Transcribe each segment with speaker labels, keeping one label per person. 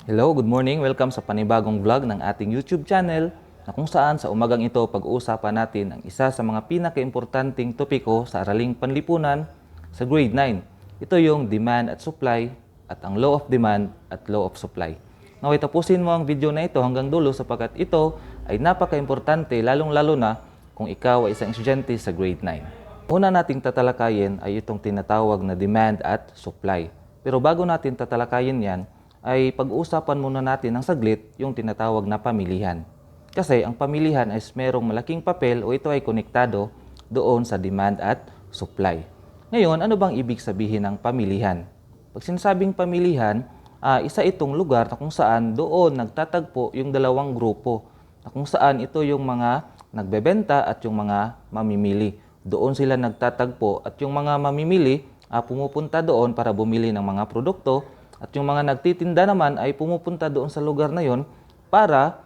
Speaker 1: Hello, good morning. Welcome sa panibagong vlog ng ating YouTube channel na kung saan sa umagang ito pag-uusapan natin ang isa sa mga pinaka-importanting topiko sa araling panlipunan sa grade 9. Ito yung demand at supply at ang law of demand at law of supply. Naway tapusin mo ang video na ito hanggang dulo sapagkat ito ay napaka-importante lalong-lalo na kung ikaw ay isang estudyante sa grade 9. Una nating tatalakayin ay itong tinatawag na demand at supply. Pero bago natin tatalakayin yan, ay pag-uusapan muna natin ng saglit yung tinatawag na pamilihan. Kasi ang pamilihan ay merong malaking papel o ito ay konektado doon sa demand at supply. Ngayon, ano bang ibig sabihin ng pamilihan? Pag sinasabing pamilihan, isa itong lugar na kung saan doon nagtatagpo yung dalawang grupo. Na kung saan ito yung mga nagbebenta at yung mga mamimili. Doon sila nagtatagpo at yung mga mamimili pumupunta doon para bumili ng mga produkto. At yung mga nagtitinda naman ay pumupunta doon sa lugar na yon para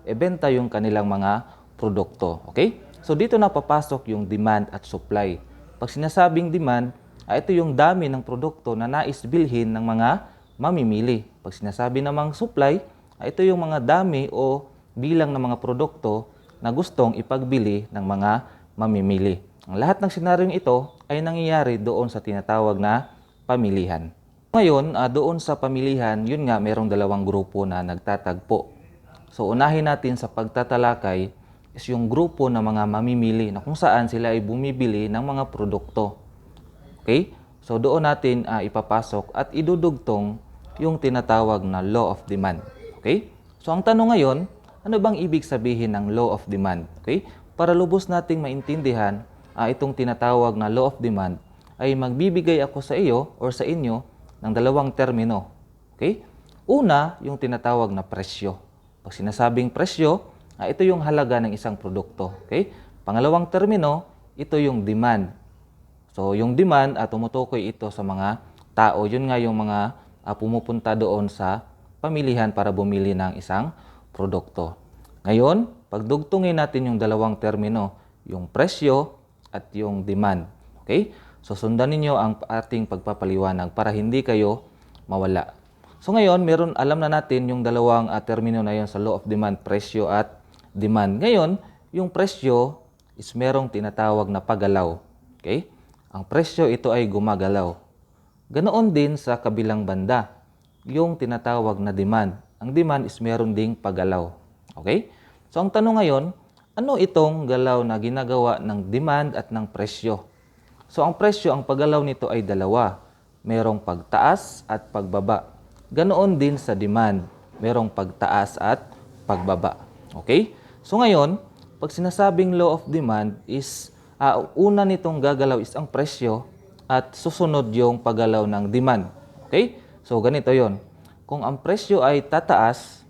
Speaker 1: ibenta yung kanilang mga produkto. Okay? So dito na papasok yung demand at supply. Pag sinasabing demand, ito yung dami ng produkto na nais bilhin ng mga mamimili. Pag sinasabi namang supply, ito yung mga dami o bilang ng mga produkto na gustong ipagbili ng mga mamimili. Ang lahat ng senaryong ito ay nangyayari doon sa tinatawag na pamilihan. Ngayon, doon sa pamilihan, yun nga, merong dalawang grupo na nagtatagpo. So, unahin natin sa pagtatalakay is yung grupo ng mga mamimili na kung saan sila ay bumibili ng mga produkto. Okay? So, doon natin ipapasok at idudugtong yung tinatawag na law of demand. Okay? So, ang tanong ngayon, ano bang ibig sabihin ng law of demand? Okay? Para lubos nating maintindihan itong tinatawag na law of demand, ay magbibigay ako sa iyo or sa inyo ng dalawang termino. Okay? Una, yung tinatawag na presyo. Pag sinasabing presyo, ito yung halaga ng isang produkto. Okay? Pangalawang termino, ito yung demand. So, yung demand, tumutukoy ito sa mga tao. Yun nga yung mga pumupunta doon sa pamilihan para bumili ng isang produkto. Ngayon, pagdugtungin natin yung dalawang termino, yung presyo at yung demand. Okay? So, sundan ninyo ang ating pagpapaliwanag para hindi kayo mawala. So, ngayon, alam na natin yung dalawang termino na yun sa law of demand, presyo at demand. Ngayon, yung presyo is merong tinatawag na paggalaw. Okay? Ang presyo, ito ay gumagalaw. Ganoon din sa kabilang banda, yung tinatawag na demand. Ang demand is meron ding paggalaw. Okay? So, ang tanong ngayon, ano itong galaw na ginagawa ng demand at ng presyo? So, ang presyo, ang paggalaw nito ay dalawa. Merong pagtaas at pagbaba. Ganoon din sa demand. Merong pagtaas at pagbaba. Okay? So, ngayon, pag sinasabing law of demand is, una nitong gagalaw is ang presyo at susunod yung paggalaw ng demand. Okay? So, ganito yon. Kung ang presyo ay tataas,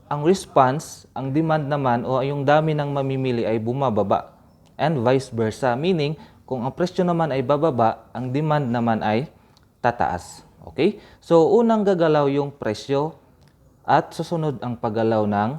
Speaker 1: ang response, ang demand naman o yung dami ng mamimili ay bumababa. And vice versa. Meaning, kung ang presyo naman ay bababa, ang demand naman ay tataas. Okay? So, unang gagalaw yung presyo at susunod ang paggalaw ng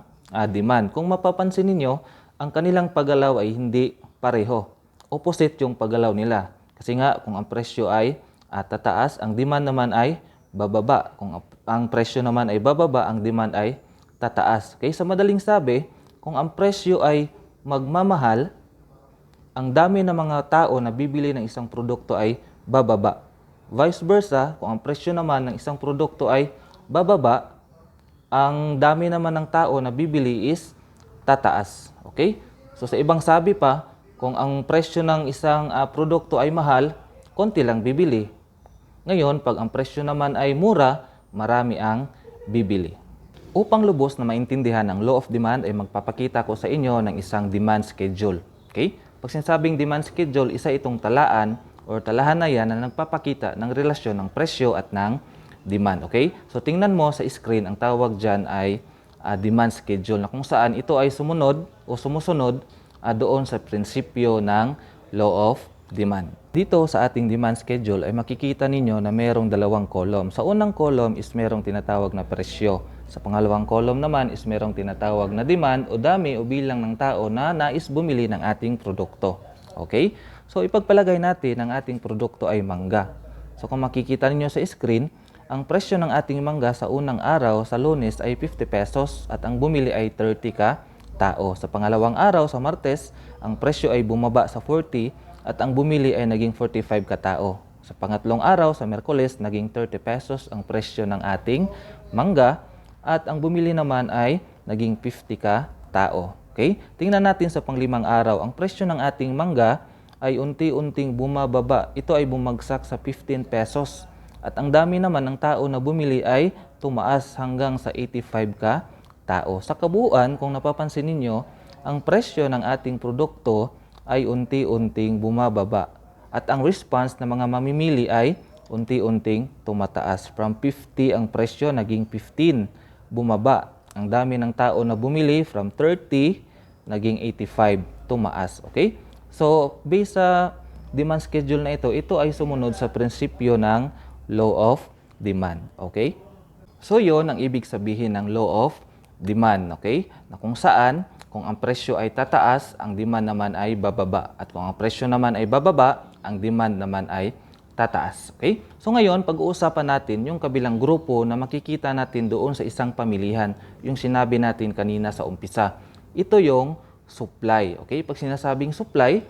Speaker 1: demand. Kung mapapansin ninyo, ang kanilang paggalaw ay hindi pareho. Opposite yung paggalaw nila. Kasi nga, kung ang presyo ay tataas, ang demand naman ay bababa. Kung ang presyo naman ay bababa, ang demand ay tataas. Okay? Sa madaling sabi, kung ang presyo ay magmamahal, ang dami ng mga tao na bibili ng isang produkto ay bababa. Vice versa, kung ang presyo naman ng isang produkto ay bababa, ang dami naman ng tao na bibili is tataas. Okay? So sa ibang sabi pa, kung ang presyo ng isang produkto ay mahal, konti lang bibili. Ngayon, pag ang presyo naman ay mura, marami ang bibili. Upang lubos na maintindihan ang law of demand ay magpapakita ko sa inyo ng isang demand schedule. Okay? Pag sinasabing demand schedule, isa itong talaan or talahanayan na nagpapakita ng relasyon ng presyo at ng demand. Okay? So tingnan mo sa screen, ang tawag dyan ay demand schedule na kung saan ito ay sumunod o sumusunod doon sa prinsipyo ng law of demand. Dito sa ating demand schedule ay makikita ninyo na mayroong dalawang column. Sa unang column is mayroong tinatawag na presyo. Sa pangalawang column naman is mayroong tinatawag na demand o dami o bilang ng tao na nais bumili ng ating produkto. Okay? So ipagpalagay natin ang ating produkto ay mangga. So kung makikita niyo sa screen, ang presyo ng ating mangga sa unang araw sa Lunes ay 50 pesos at ang bumili ay 30 ka tao. Sa pangalawang araw sa Martes, ang presyo ay bumaba sa 40 at ang bumili ay naging 45 ka tao. Sa pangatlong araw sa Miyerkules, naging 30 pesos ang presyo ng ating mangga at ang bumili naman ay naging 50 ka tao. Okay? Tingnan natin sa panglimang araw, ang presyo ng ating mangga ay unti-unting bumababa. Ito ay bumagsak sa 15 pesos. At ang dami naman ng tao na bumili ay tumaas hanggang sa 85 ka tao. Sa kabuuan, kung napapansin ninyo, ang presyo ng ating produkto ay unti-unting bumababa. At ang response ng mga mamimili ay unti-unting tumataas. From 50 ang presyo, naging 15, bumaba. Ang dami ng tao na bumili, from 30, naging 85, tumaas. Okay? So, based sa demand schedule na ito ay sumunod sa prinsipyo ng law of demand. Okay? So, yon ang ibig sabihin ng law of demand. Okay? Na kung saan, kung ang presyo ay tataas, ang demand naman ay bababa. At kung ang presyo naman ay bababa, ang demand naman ay tataas. Okay? So, ngayon, pag-uusapan natin yung kabilang grupo na makikita natin doon sa isang pamilihan. Yung sinabi natin kanina sa umpisa. Ito yung supply. Okay? Pag sinasabing supply,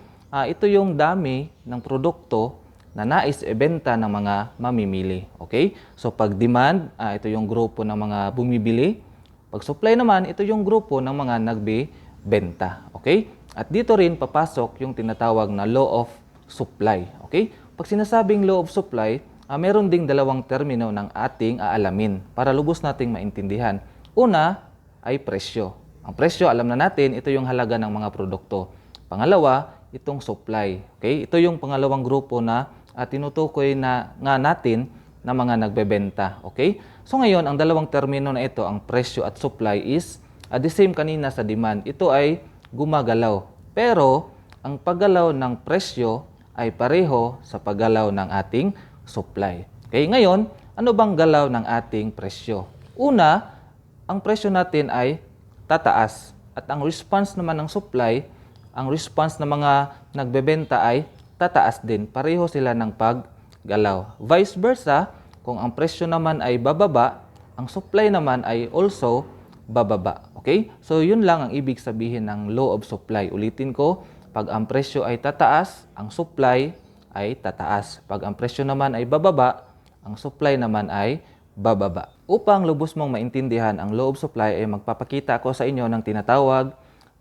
Speaker 1: ito yung dami ng produkto na nais ibenta ng mga mamimili. Okay? So pag demand, ito yung grupo ng mga bumibili. Pag supply naman, ito yung grupo ng mga nagbebenta. Okay? At dito rin papasok yung tinatawag na law of supply. Okay? Pag sinasabing law of supply, meron ding dalawang termino ng ating aalamin para lubos nating maintindihan. Una ay presyo. Ang presyo, alam na natin, ito yung halaga ng mga produkto. Pangalawa, itong supply. Okay? Ito yung pangalawang grupo na tinutukoy na nga natin na mga nagbebenta. Okay? So ngayon, ang dalawang termino na ito, ang presyo at supply is the same kanina sa demand. Ito ay gumagalaw. Pero, ang paggalaw ng presyo ay pareho sa paggalaw ng ating supply. Okay? Ngayon, ano bang galaw ng ating presyo? Una, ang presyo natin ay tataas. At ang response naman ng supply, ang response ng mga nagbebenta ay tataas din. Pareho sila ng paggalaw. Vice versa, kung ang presyo naman ay bababa, ang supply naman ay also bababa. Okay? So, yun lang ang ibig sabihin ng law of supply. Ulitin ko, pag ang presyo ay tataas, ang supply ay tataas. Pag ang presyo naman ay bababa, ang supply naman ay bababa. Upang lubos mong maintindihan ang law of supply, ay magpapakita ako sa inyo ng tinatawag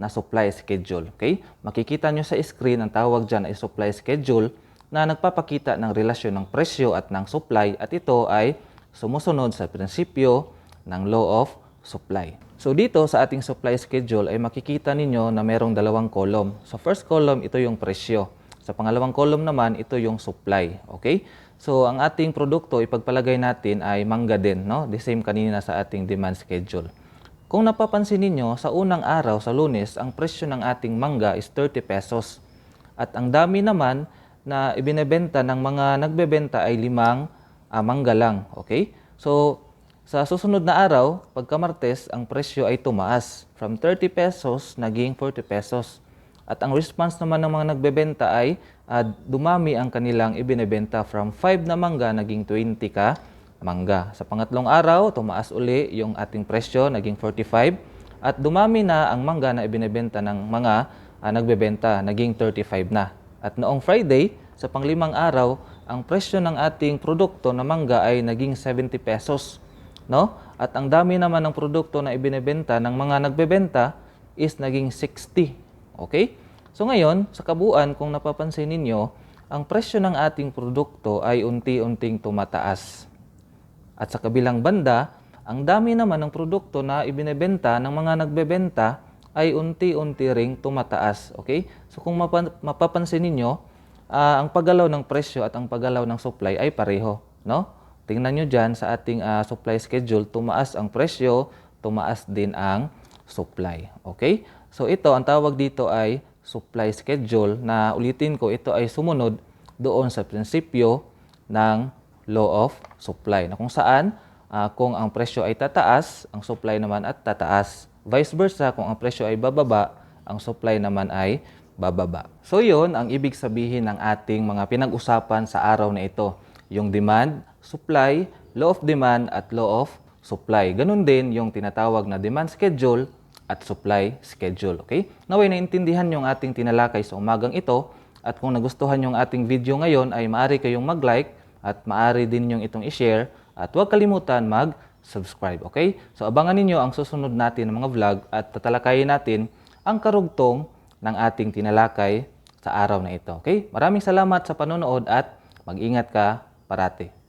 Speaker 1: na supply schedule. Okay? Makikita nyo sa screen, ang tawag dyan ay supply schedule na nagpapakita ng relasyon ng presyo at ng supply at ito ay sumusunod sa prinsipyo ng law of supply. So dito sa ating supply schedule ay makikita ninyo na merong dalawang column. Sa first column, ito yung presyo. Sa pangalawang column naman, ito yung supply. Okay? So ang ating produkto, ipagpalagay natin ay mangga din. No? The same kanina sa ating demand schedule. Kung napapansin ninyo, sa unang araw, sa Lunes, ang presyo ng ating mangga is 30 pesos. At ang dami naman na ibinebenta ng mga nagbebenta ay 5 mangga lang. Okay? So, sa susunod na araw, pagka Martes, ang presyo ay tumaas. From 30 pesos, naging 40 pesos. At ang response naman ng mga nagbebenta ay dumami ang kanilang ibinebenta. From 5 na mangga, naging 20 ka mangga. Sa pangatlong araw, tumaas uli yung ating presyo, naging 45. At dumami na ang mangga na ibinebenta ng mga nagbebenta, naging 35 na. At noong Friday, sa panglimang araw, ang presyo ng ating produkto na mangga ay naging 70 pesos. No? At ang dami naman ng produkto na ibinebenta ng mga nagbebenta is naging 60. Okay? So ngayon, sa kabuuan, kung napapansin ninyo, ang presyo ng ating produkto ay unti-unting tumataas. At sa kabilang banda, ang dami naman ng produkto na ibinebenta ng mga nagbebenta ay unti-unti ring tumataas. Okay? So kung mapapansin ninyo, ang paggalaw ng presyo at ang paggalaw ng supply ay pareho. No? Tingnan nyo dyan sa ating supply schedule, tumaas ang presyo, tumaas din ang supply. Okay? So ito, ang tawag dito ay supply schedule na ulitin ko, ito ay sumunod doon sa prinsipyo ng law of supply, na kung saan kung ang presyo ay tataas, ang supply naman at tataas. Vice versa, kung ang presyo ay bababa, ang supply naman ay bababa. So yun ang ibig sabihin ng ating mga pinag-usapan sa araw na ito. Yung demand, supply, law of demand at law of supply. Ganun din yung tinatawag na demand schedule at supply schedule. Okay? Naway naintindihan yung ating tinalakay sa umagang ito, at kung nagustuhan yung ating video ngayon ay maaari kayong mag-like at maaari din yung itong i-share, at huwag kalimutan mag-subscribe. Okay? So abangan ninyo ang susunod natin ng mga vlog at tatalakayin natin ang karugtong ng ating tinalakay sa araw na ito. Okay? Maraming salamat sa panonood at mag-ingat ka parati.